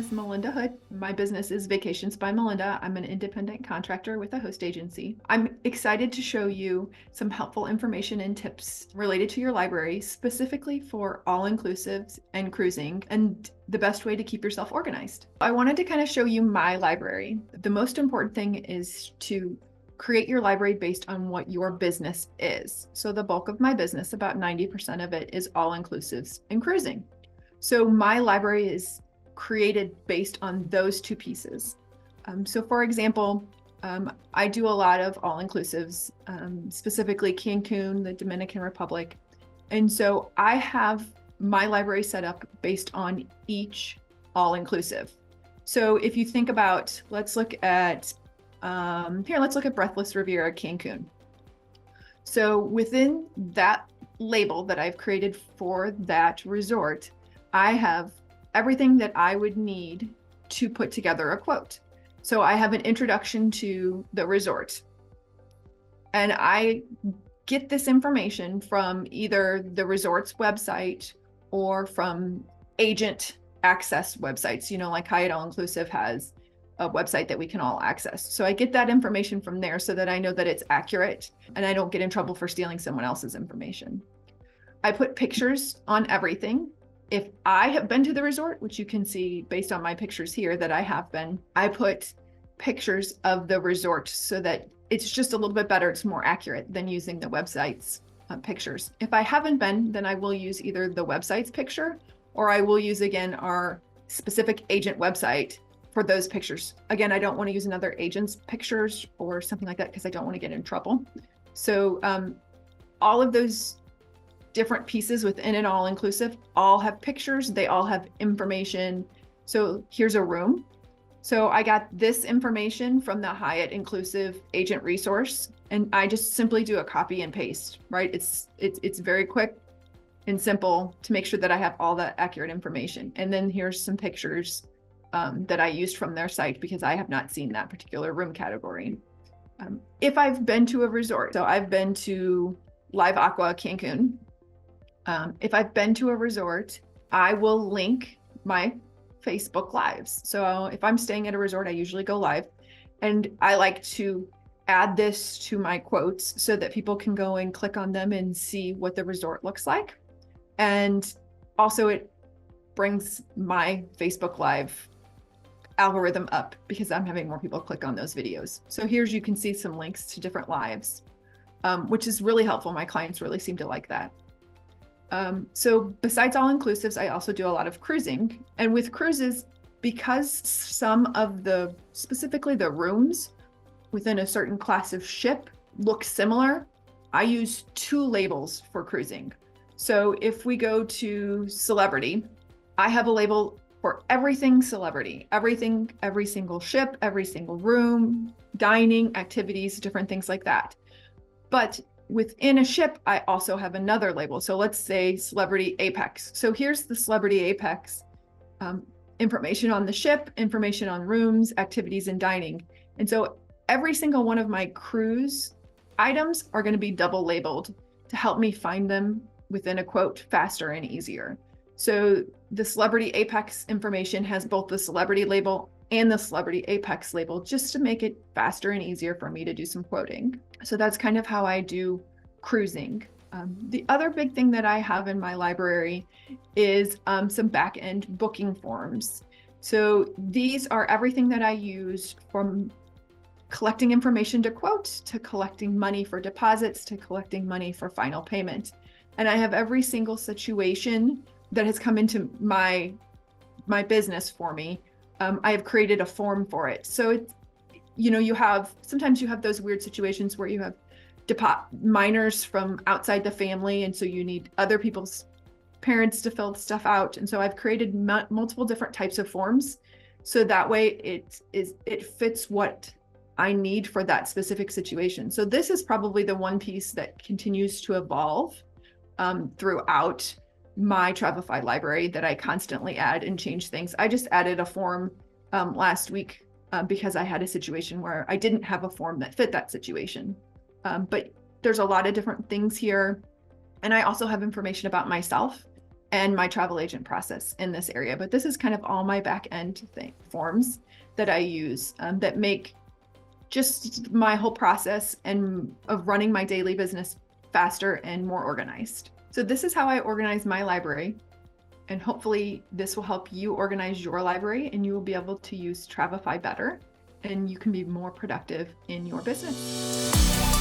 is Melinda Hood. My business is Vacations by Melinda. I'm an independent contractor with a host agency. I'm excited to show you some helpful information and tips related to your library, specifically for all-inclusives and cruising, and the best way to keep yourself organized. I wanted to kind of show you my library. The most important thing is to create your library based on what your business is. So the bulk of my business, about 90% of it, is all-inclusives and cruising. So my library is created based on those two pieces. So for example, I do a lot of all-inclusives, specifically Cancun, the Dominican Republic. And so I have my library set up based on each all-inclusive. So if you think about, let's look at Breathless Riviera Cancun. So within that label that I've created for that resort, I have everything that I would need to put together a quote. So I have an introduction to the resort, and I get this information from either the resort's website or from agent access websites, like Hyatt All Inclusive has a website that we can all access. So I get that information from there so that I know that it's accurate and I don't get in trouble for stealing someone else's information. I put pictures on everything. If I have been to the resort, which you can see based on my pictures here that I have been, I put pictures of the resort so that it's just a little bit better. It's more accurate than using the website's pictures. If I haven't been, then I will use either the website's picture or I will use, again, our specific agent website for those pictures. Again, I don't want to use another agent's pictures or something like that because I don't want to get in trouble. So all of those different pieces within an all-inclusive all have pictures, they all have information. So here's a room. So I got this information from the Hyatt Inclusive agent resource, and I just simply do a copy and paste, right? It's very quick and simple to make sure that I have all that accurate information. And then here's some pictures that I used from their site because I have not seen that particular room category. If I've been to a resort, so I've been to Live Aqua Cancun. If I've been to a resort, I will link my Facebook Lives. So if I'm staying at a resort, I usually go live, and I like to add this to my quotes so that people can go and click on them and see what the resort looks like. And also it brings my Facebook Live algorithm up because I'm having more people click on those videos. So here's, you can see some links to different lives, which is really helpful. My clients really seem to like that. So besides all-inclusives, I also do a lot of cruising. And with cruises, because some of specifically the rooms within a certain class of ship look similar, I use two labels for cruising. So if we go to celebrity, I have a label for everything celebrity, everything, every single ship, every single room, dining, activities, different things like that. But within a ship, I also have another label. So let's say Celebrity Apex. So here's the Celebrity Apex information on the ship, information on rooms, activities, and dining. And so every single one of my cruise items are going to be double labeled to help me find them within a quote faster and easier. So the Celebrity Apex information has both the celebrity label and the Celebrity Apex label just to make it faster and easier for me to do some quoting. So that's kind of how I do cruising. The other big thing that I have in my library is some back-end booking forms. So these are everything that I use, from collecting information to quote, to collecting money for deposits, to collecting money for final payment. And I have every single situation that has come into my business for me. I have created a form for it. So it's, sometimes you have those weird situations where you have minors from outside the family, and so you need other people's parents to fill stuff out. And so I've created multiple different types of forms, so that way it fits what I need for that specific situation. So this is probably the one piece that continues to evolve throughout my Travefy library, that I constantly add and change things. I just added a form last week because I had a situation where I didn't have a form that fit that situation. But there's a lot of different things here. And I also have information about myself and my travel agent process in this area. But this is kind of all my back end forms that I use that make just my whole process and of running my daily business faster and more organized. So this is how I organize my library. And hopefully this will help you organize your library and you will be able to use Travefy better and you can be more productive in your business.